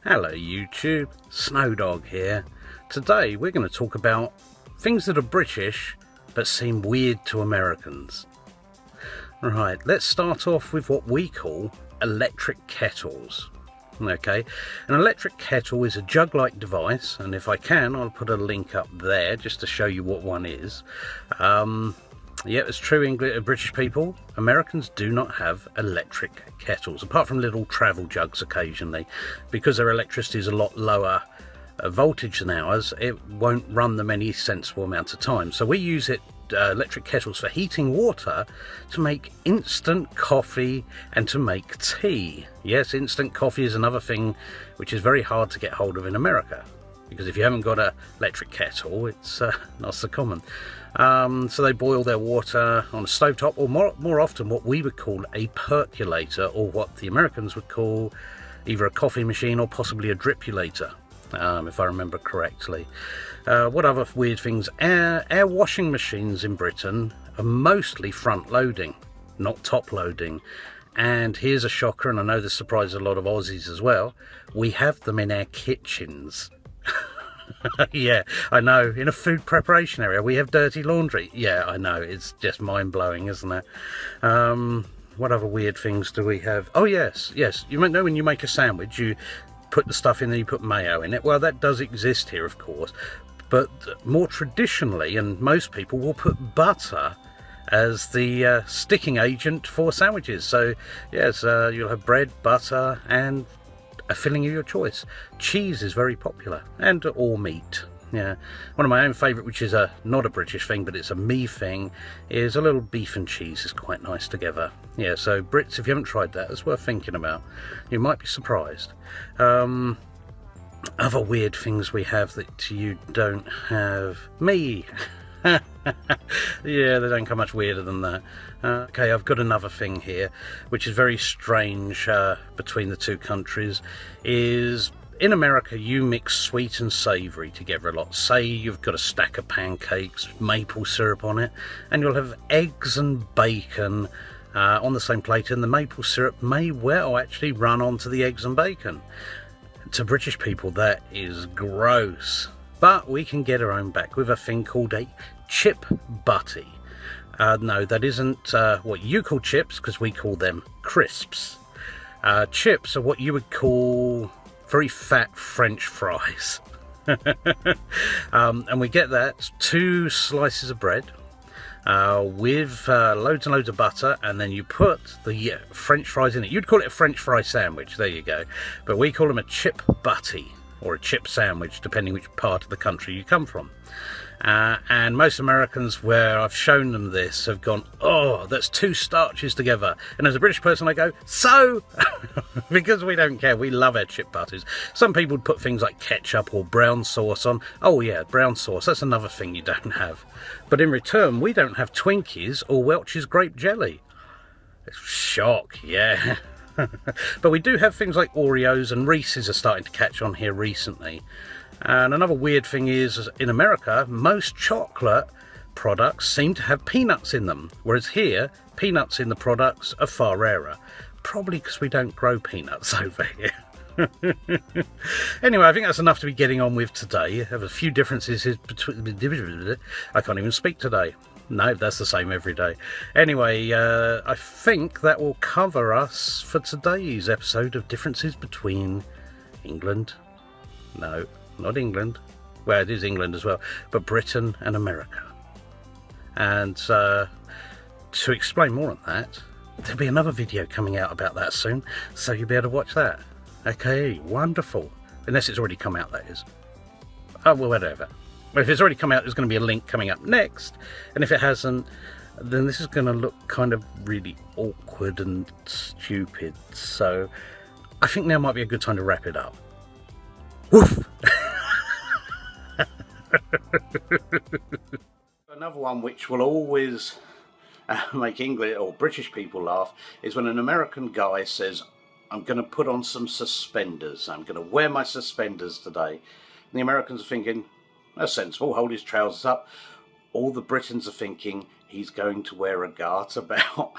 Hello YouTube, Snowdog here. Today we're going to talk about things that are British but seem weird to Americans. Right, let's start off with what we call electric kettles. Okay, an electric kettle is a jug-like device, and if I can I'll put a link up there just to show you what one is. Yeah, it's true, British people. Americans do not have electric kettles, apart from little travel jugs occasionally. Because their electricity is a lot lower voltage than ours, it won't run them any sensible amount of time. So we use electric kettles for heating water, to make instant coffee and to make tea. Yes, instant coffee is another thing which is very hard to get hold of in America, because if you haven't got an electric kettle, it's not so common. So they boil their water on a stovetop, or more often what we would call a percolator, or what the Americans would call either a coffee machine or possibly a dripulator, if I remember correctly. What other weird things? Our washing machines in Britain are mostly front loading, not top loading. And here's a shocker, and I know this surprises a lot of Aussies as well. We have them in our kitchens. Yeah, I know, in a food preparation area we have dirty laundry. Yeah, I know, it's just mind-blowing, isn't it? What other weird things do we have? Oh yes, you might know when you make a sandwich, you put the stuff in and you put mayo in it. Well, that does exist here, of course, but more traditionally, and most people will put butter as the sticking agent for sandwiches. So yes, you'll have bread, butter, and a filling of your choice. Cheese is very popular, and all meat. Yeah, one of my own favourite, which is not a British thing, but it's a me thing, is a little beef and cheese is quite nice together. Yeah, so Brits, if you haven't tried that, it's worth thinking about. You might be surprised. Other weird things we have that you don't have. Me. Yeah, they don't come much weirder than that. Okay, I've got another thing here which is very strange between the two countries. Is in America you mix sweet and savoury together a lot. Say you've got a stack of pancakes, maple syrup on it, and you'll have eggs and bacon on the same plate, and the maple syrup may well actually run onto the eggs and bacon. To British people that is gross, but we can get our own back with a thing called a chip butty. No, that isn't what you call chips, because we call them crisps. Chips are what you would call very fat French fries. And we get that 2 slices of bread with loads and loads of butter, and then you put the French fries in it. You'd call it a French fry sandwich, there you go, but we call them a chip butty or a chip sandwich, depending which part of the country you come from. And most Americans, where I've shown them this, have gone, oh, that's 2 starches together. And as a British person, I go, so? Because we don't care, we love our chip butties. Some people would put things like ketchup or brown sauce on. Oh yeah, brown sauce, that's another thing you don't have. But in return, we don't have Twinkies or Welch's grape jelly. Shock, yeah. But we do have things like Oreos, and Reese's are starting to catch on here recently. And another weird thing is, in America, most chocolate products seem to have peanuts in them, whereas here, peanuts in the products are far rarer. Probably because we don't grow peanuts over here. Anyway, I think that's enough to be getting on with today. I have a few differences between... I can't even speak today. No, that's the same every day. Anyway, I think that will cover us for today's episode of differences between England... No, not England. Well, it is England as well, but Britain and America. And to explain more on that, there'll be another video coming out about that soon, so you'll be able to watch that. Okay, wonderful. Unless it's already come out, that is. Oh, well, whatever. Well, if it's already come out, there's going to be a link coming up next. And if it hasn't, then this is going to look kind of really awkward and stupid. So I think now might be a good time to wrap it up. Woof! Another one which will always make English or British people laugh is when an American guy says, I'm going to put on some suspenders. I'm going to wear my suspenders today. And the Americans are thinking, that's sensible, hold his trousers up. All the Britons are thinking, he's going to wear a garter belt.